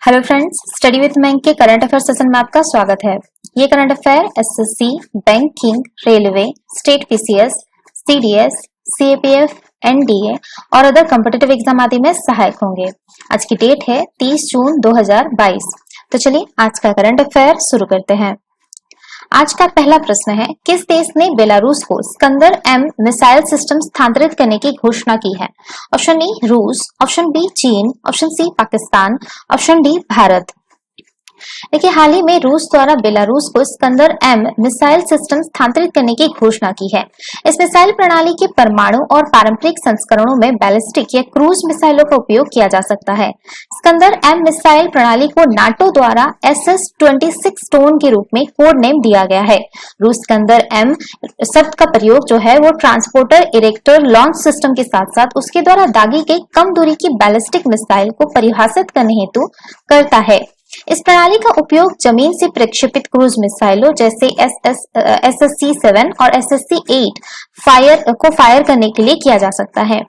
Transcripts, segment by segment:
Hello friends, study with मैंक के current affair session में आपका स्वागत है। ये current affair SSC, banking, railway, state PCS, CDS, CAPF, NDA और अदर कॉम्पिटिटिव एग्जाम आदि में सहायक होंगे। आज की डेट है 30 जून 2022। तो चलिए आज का करंट अफेयर शुरू करते हैं। आज का पहला प्रश्न है, किस देश ने बेलारूस को स्कंदर एम मिसाइल सिस्टम स्थानांतरित करने की घोषणा की है? ऑप्शन ए रूस, ऑप्शन बी चीन, option C Pakistan, option D Bharat. देखिए, हाल ही में रूस द्वारा बेलारूस को स्कंदर एम मिसाइल सिस्टम स्थानांतरित करने की घोषणा की है। इस मिसाइल प्रणाली के परमाणु और पारंपरिक संस्करणों में बैलिस्टिक या क्रूज मिसाइलों का उपयोग किया जा सकता है। स्कंदर एम मिसाइल प्रणाली को नाटो द्वारा SS-26 स्टोन के रूप में कोड नेम दिया गया है। रूस स्कंदर एम शब्द का प्रयोग जो है वो ट्रांसपोर्टर इरेक्टर लॉन्च सिस्टम के साथ साथ उसके द्वारा दागी गई कम दूरी की बैलिस्टिक मिसाइल को परिभाषित करने हेतु करता है। इस प्रणाली का उपयोग जमीन से प्रक्षेपित क्रूज मिसाइलों जैसे SSC-7 और SSC-8 फायर करने के लिए किया जा सकता है।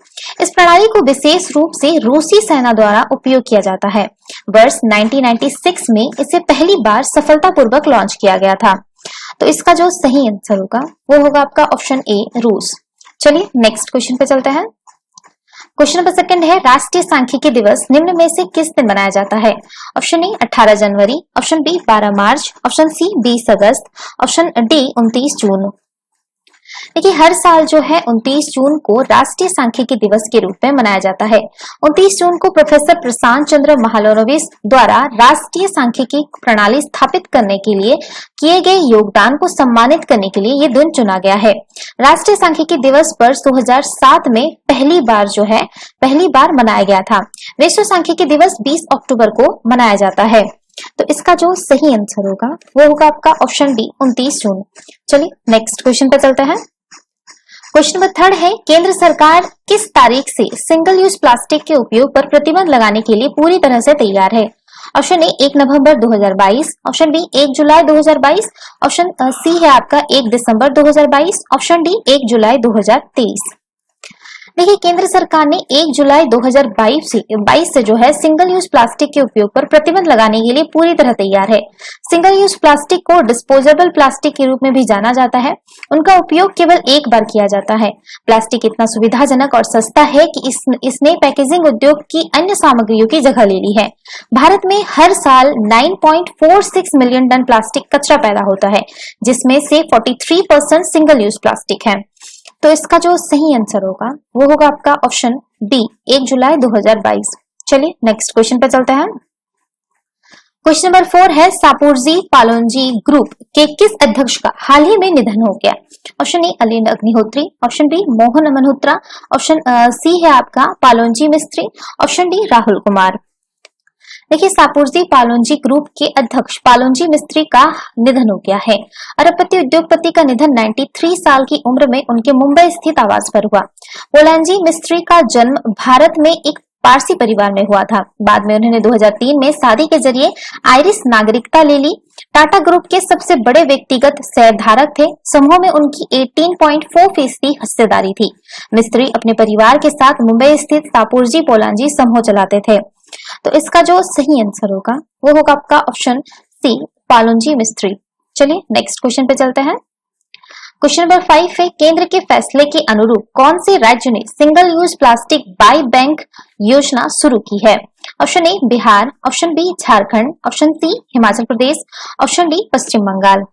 इस प्रणाली को विशेष रूप से रूसी सेना द्वारा उपयोग किया जाता है। वर्ष 1996 में इसे पहली बार सफलतापूर्वक लॉन्च किया गया था। तो इसका जो सही आंसर होगा वो होगा आपका ऑप्शन ए रूस। चलिए नेक्स्ट क्वेश्चन पे चलते हैं। क्वेश्चन नंबर सेकंड है, राष्ट्रीय सांख्यिकी दिवस निम्न में से किस दिन मनाया जाता है? ऑप्शन ए 18 जनवरी, ऑप्शन बी 12 मार्च, ऑप्शन सी 20 अगस्त, ऑप्शन डी 29 जून। देखिए, हर साल जो है 29 जून को राष्ट्रीय सांख्यिकी दिवस के रूप में मनाया जाता है। 29 जून को प्रोफेसर प्रशांत चंद्र महालनोबिस द्वारा राष्ट्रीय सांख्यिकी प्रणाली स्थापित करने के लिए किए गए योगदान को सम्मानित करने के लिए ये दिन चुना गया है। राष्ट्रीय सांख्यिकी दिवस वर्ष 2007 में पहली बार मनाया गया था। विश्व सांख्यिकी दिवस 20 अक्टूबर को मनाया जाता है। तो इसका जो सही आंसर होगा वो होगा आपका ऑप्शन डी 29 जून। चलिए नेक्स्ट क्वेश्चन पे चलते हैं। क्वेश्चन नंबर थर्ड है, केंद्र सरकार किस तारीख से सिंगल यूज प्लास्टिक के उपयोग पर प्रतिबंध लगाने के लिए पूरी तरह से तैयार है? ऑप्शन ए 1 नवंबर 2022, ऑप्शन बी 1 जुलाई 2022, ऑप्शन सी है आपका 1 दिसंबर 2022, ऑप्शन डी 1 जुलाई 2023। देखिए, केंद्र सरकार ने 1 जुलाई 2022 से जो है सिंगल यूज प्लास्टिक के उपयोग पर प्रतिबंध लगाने के लिए पूरी तरह तैयार है। सिंगल यूज प्लास्टिक को डिस्पोजेबल प्लास्टिक के रूप में भी जाना जाता है। उनका उपयोग केवल एक बार किया जाता है। प्लास्टिक इतना सुविधाजनक और सस्ता है कि इसने पैकेजिंग उद्योग की अन्य सामग्रियों की जगह ले ली है। भारत में हर साल 9.46 मिलियन टन प्लास्टिक कचरा पैदा होता है, जिसमें से 43% सिंगल यूज प्लास्टिक है। तो इसका जो सही आंसर होगा वो होगा आपका ऑप्शन बी 1 जुलाई 2022। चलिए नेक्स्ट क्वेश्चन पे चलते हैं। क्वेश्चन नंबर 4 है, सापुरजी पालोनजी ग्रुप के किस अध्यक्ष का हाल ही में निधन हो गया? Option A Aleen Agnihotri, option B Mohan Malhotra, option C है आपका पालोनजी मिस्त्री, ऑप्शन डी राहुल कुमार। देखिए, सापुरजी पालोनजी ग्रुप के अध्यक्ष पालोनजी मिस्त्री का निधन हो गया है। अरबपति उद्योगपति का निधन 93 साल की उम्र में उनके मुंबई स्थित आवास पर हुआ। पालोनजी मिस्त्री का जन्म भारत में एक पारसी परिवार में हुआ था। बाद में उन्होंने 2003 में शादी के जरिए आयरिश नागरिकता ले ली। टाटा ग्रुप के सबसे बड़े व्यक्तिगत शेयरधारक थे। समूह में उनकी 18.4% हिस्सेदारी थी। मिस्त्री अपने परिवार के साथ मुंबई स्थित सापुरजी पालोनजी समूह चलाते थे। तो इसका जो सही आंसर होगा वो होगा आपका ऑप्शन सी पालोनजी मिस्त्री। चलिए नेक्स्ट क्वेश्चन पे चलते हैं। क्वेश्चन नंबर 5 है, केंद्र के फैसले के अनुरूप कौन से राज्य ने single use plastic buy back योजना शुरू की है? Option A Bihar, option B Jharkhand, option C Himachal Pradesh, option D Paschim Bengal.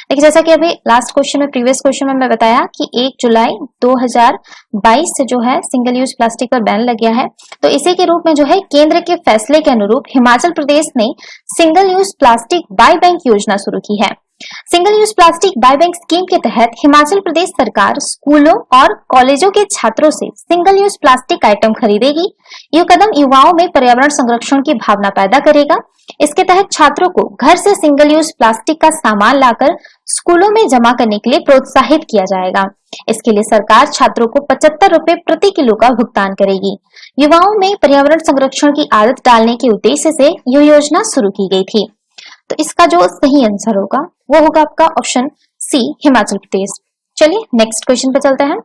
देखिए, जैसा कि अभी लास्ट क्वेश्चन में प्रीवियस क्वेश्चन में मैं बताया कि 1 जुलाई 2022 से जो है सिंगल यूज प्लास्टिक पर बैन लग गया है। तो इसी के रूप में जो है केंद्र के फैसले के अनुरूप हिमाचल प्रदेश ने single use plastic buy back योजना शुरू की है। Single use plastic buy bank scheme के तहत हिमाचल प्रदेश सरकार स्कूलों और कॉलेजों के छात्रों से सिंगल यूज प्लास्टिक आइटम खरीदेगी। यह कदम युवाओं में पर्यावरण संरक्षण की भावना पैदा करेगा। इसके तहत छात्रों को घर से सिंगल यूज प्लास्टिक का सामान लाकर स्कूलों में जमा करने के लिए प्रोत्साहित किया जाएगा। इसके लिए सरकार छात्रों को 75 रुपए प्रति किलो का भुगतान करेगी। युवाओं में पर्यावरण संरक्षण की आदत डालने के उद्देश्य से यह योजना शुरू की गई थी। तो इसका जो सही आंसर होगा वो होगा आपका ऑप्शन सी हिमाचल प्रदेश। चलिए नेक्स्ट क्वेश्चन पे चलते हैं।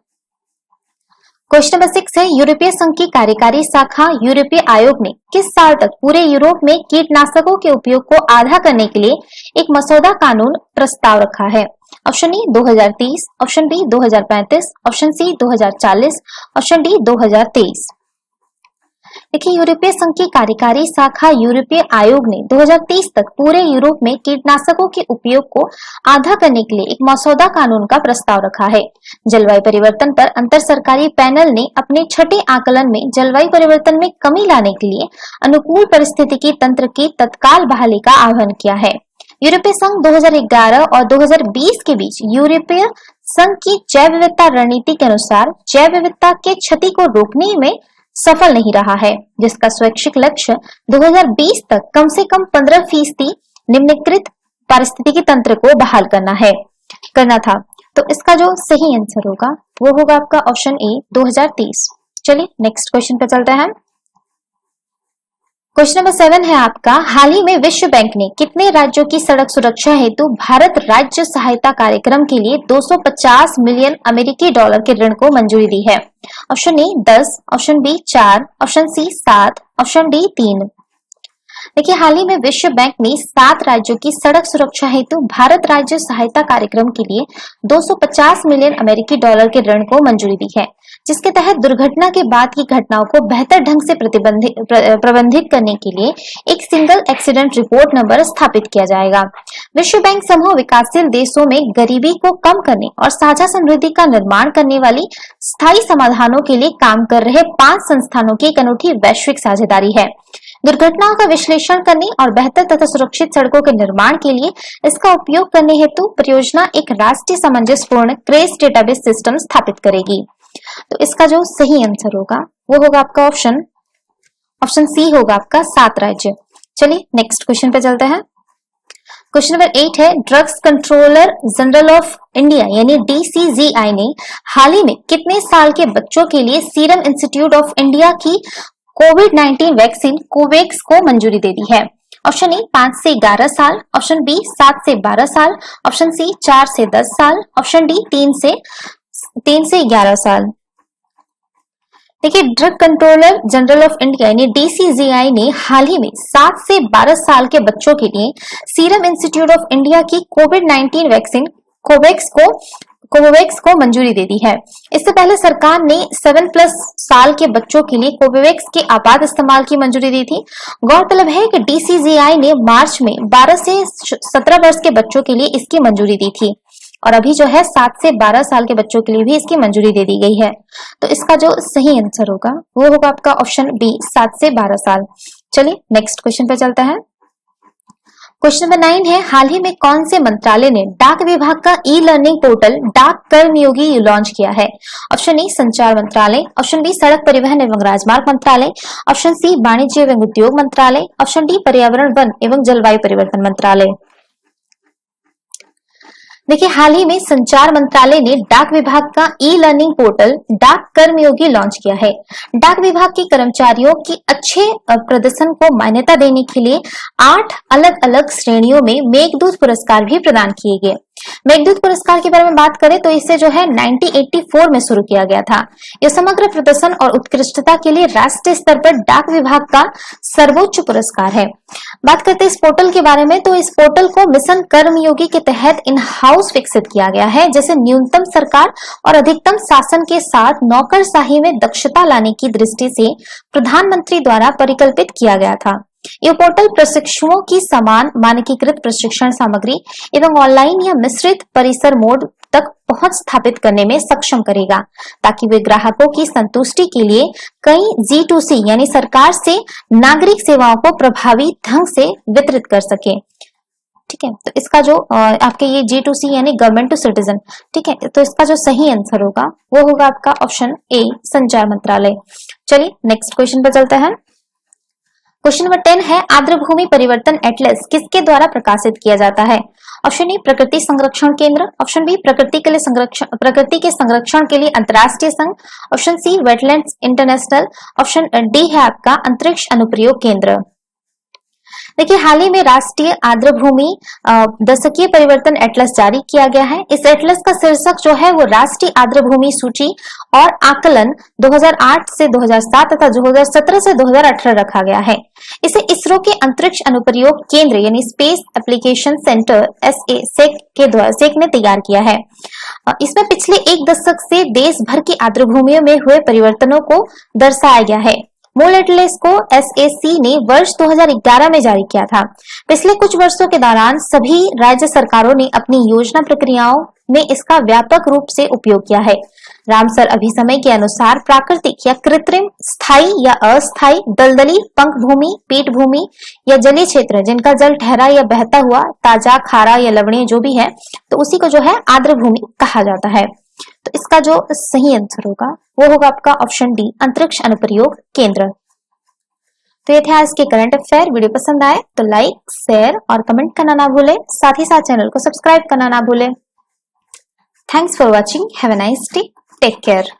क्वेश्चन नंबर 6 है यूरोपीय संघ की कार्यकारी शाखा यूरोपीय आयोग ने किस साल तक पूरे यूरोप में कीटनाशकों के उपयोग को आधा करने के लिए एक मसौदा कानून प्रस्ताव रखा है? Option A 2030, option B 2035, option C 2040, option D 2023। देखिए यूरोपीय संघ की कार्यकारी शाखा यूरोपीय आयोग ने 2030 तक पूरे यूरोप में कीटनाशकों के उपयोग को आधा करने के लिए एक मसौदा कानून का प्रस्ताव रखा है। जलवायु परिवर्तन पर अंतर सरकारी पैनल ने अपने छठे आकलन में जलवायु परिवर्तन में कमी लाने के लिए अनुकूल परिस्थितिकी तंत्र की तत्काल बहाली का आह्वान किया है। यूरोपीय संघ 2011 और 2020 के बीच यूरोपीय संघ की जैव विविधता रणनीति के अनुसार जैव विविधता के क्षति को रोकने में सफल नहीं रहा है, जिसका स्वैच्छिक लक्ष्य 2020 तक कम से कम 15% निम्नलिखित पारिस्थितिकी तंत्र को बहाल करना था। तो इसका जो सही आंसर होगा वो होगा आपका ऑप्शन ए 2030। चलिए नेक्स्ट क्वेश्चन पे चलते हैं। क्वेश्चन नंबर 7 है आपका, हाल ही में विश्व बैंक ने कितने राज्यों की सड़क सुरक्षा हेतु भारत राज्य सहायता कार्यक्रम के लिए 250 मिलियन अमेरिकी डॉलर के ऋण को मंजूरी दी है? Option A 10, option B 4, option C 7, option D 3। देखिए हाल ही में विश्व बैंक ने 7 राज्यों की सड़क सुरक्षा हेतु भारत राज्य सहायता कार्यक्रम के लिए 250 मिलियन अमेरिकी डॉलर के ऋण को मंजूरी दी है, जिसके तहत दुर्घटना के बाद की घटनाओं को बेहतर ढंग से प्रबंधित करने के लिए एक सिंगल एक्सीडेंट रिपोर्ट नंबर स्थापित किया जाएगा। विश्व बैंक समूह विकासशील देशों में गरीबी को कम करने और साझा समृद्धि का निर्माण करने वाली स्थायी समाधानों के लिए काम कर रहे 5 संस्थानों की एक अनूठी वैश्विक साझेदारी है। दुर्घटनाओं का विश्लेषण करने और बेहतर तथा सुरक्षित सड़कों के निर्माण के लिए इसका उपयोग करने हेतु परियोजना एक राष्ट्रीय सामंजस्यपूर्ण क्रेश डेटाबेस सिस्टम स्थापित करेगी। तो इसका जो सही आंसर होगा वो होगा आपका ऑप्शन सी होगा आपका 7 राज्य। चलिए नेक्स्ट क्वेश्चन पे चलते हैं। क्वेश्चन नंबर 8 है, drugs controller general of India यानी DCGI ने हाल ही में कितने साल के बच्चों के लिए सीरम इंस्टीट्यूट ऑफ इंडिया की कोविड-19 वैक्सीन कोवैक्स को मंजूरी दे दी है? ऑप्शन ए 5 से 11 साल, ऑप्शन बी 7 से 12 साल, ऑप्शन सी 4 से 10 साल, ऑप्शन डी 3 से 11 साल। देखिए drug controller general of India यानी DCGI ने हाल ही में 7 से 12 साल के बच्चों के लिए सीरम इंस्टीट्यूट ऑफ इंडिया की कोविड-19 वैक्सीन कोवैक्स को मंजूरी दे दी है। इससे पहले सरकार ने 7+ साल के बच्चों के लिए कोवैक्स के आपात इस्तेमाल की मंजूरी दी थी। गौरतलब है कि DCGI ने मार्च में 12 से 17 वर्ष के बच्चों के लिए इसकी मंजूरी दी थी और अभी जो है 7 से 12 साल के बच्चों के लिए भी इसकी मंजूरी दे दी गई है। तो इसका जो सही आंसर होगा वो होगा आपका ऑप्शन बी 7 से 12 साल। चलिए नेक्स्ट क्वेश्चन पे चलते हैं। क्वेश्चन नंबर 9 है, हाल ही में कौन से मंत्रालय ने डाक विभाग का ई-लर्निंग पोर्टल डाक कर्मयोगी लॉन्च किया है? ऑप्शन ए संचार मंत्रालय, ऑप्शन बी सड़क परिवहन एवं राजमार्ग मंत्रालय, ऑप्शन सी वाणिज्य एवं उद्योग मंत्रालय, ऑप्शन डी पर्यावरण वन एवं जलवायु परिवर्तन मंत्रालय। देखिए हाल ही में संचार मंत्रालय ने डाक विभाग का ई-लर्निंग पोर्टल डाक कर्मयोगी लॉन्च किया है। डाक विभाग के कर्मचारियों की अच्छे प्रदर्शन को मान्यता देने के लिए 8 अलग अलग श्रेणियों में मेघदूत पुरस्कार भी प्रदान किए गए। मेघदूत पुरस्कार के बारे में बात करें तो इसे जो है 1984 में शुरू किया गया था। यह समग्र प्रदर्शन और उत्कृष्टता के लिए राष्ट्रीय स्तर पर डाक विभाग का सर्वोच्च पुरस्कार है। बात करते हैं इस पोर्टल के बारे में, तो इस पोर्टल को मिशन कर्मयोगी के तहत इन हाउस विकसित किया गया है, जैसे न्यूनतम सरकार और अधिकतम शासन के साथ नौकरशाही में दक्षता लाने की दृष्टि से प्रधानमंत्री द्वारा परिकल्पित किया गया था। यह पोर्टल प्रशिक्षुओं की समान मानकीकृत प्रशिक्षण सामग्री एवं ऑनलाइन या मिश्रित परिसर मोड तक पहुंच स्थापित करने में सक्षम करेगा, ताकि वे ग्राहकों की संतुष्टि के लिए कई G2C यानी सरकार से नागरिक सेवाओं को प्रभावी ढंग से वितरित कर सके। ठीक है, तो इसका जो आपके ये G2C यानी गवर्नमेंट टू सिटीजन, ठीक है, तो इसका जो सही आंसर होगा वो होगा आपका ऑप्शन ए संचार मंत्रालय। चलिए नेक्स्ट क्वेश्चन पर चलते हैं। क्वेश्चन नंबर 10 है, आर्द्रभूमि परिवर्तन एटलस किसके द्वारा प्रकाशित किया जाता है? ऑप्शन ए प्रकृति संरक्षण केंद्र, ऑप्शन बी प्रकृति के संरक्षण के लिए अंतर्राष्ट्रीय संघ, option C wetlands international, option D है आपका अंतरिक्ष अनुप्रयोग केंद्र। देखिए, हाल ही में राष्ट्रीय आर्द्रभूमि दशकीय परिवर्तन एटलस जारी किया गया है। इस एटलस का शीर्षक जो है वो राष्ट्रीय आर्द्रभूमि सूची और आकलन 2008 से 2007 तथा 2017 से 2018 रखा गया है। इसे इसरो के अंतरिक्ष अनुप्रयोग केंद्र यानी स्पेस एप्लीकेशन सेंटर सेक ने तैयार किया है। इसमें पिछले एक दशक से देश भर की आर्द्रभूमियों में हुए परिवर्तनों को दर्शाया गया है। मूल एटलस को SAC ने वर्ष 2011 में जारी किया था। पिछले कुछ वर्षों के दौरान सभी राज्य सरकारों ने अपनी योजना प्रक्रियाओं में इसका व्यापक रूप से उपयोग किया है। रामसर अभिसमय के अनुसार प्राकृतिक या कृत्रिम, स्थायी या अस्थायी, दलदली, पंखभूमि, पीठभूमि या जलीय क्षेत्र जिनका जल ठहरा या बहता हुआ, ताजा, खारा या लवणीय जो भी है, तो उसी को जो है आर्द्रभूमि कहा जाता है। तो इसका जो सही आंसर होगा वो होगा आपका ऑप्शन डी, अंतरिक्ष अनुप्रयोग केंद्र। तो ये थे आज के करंट अफेयर। वीडियो पसंद आए तो लाइक, शेयर और कमेंट करना ना भूलें। साथ ही साथ चैनल को सब्सक्राइब करना ना भूलें। Thanks for watching. Have a nice day. Take care.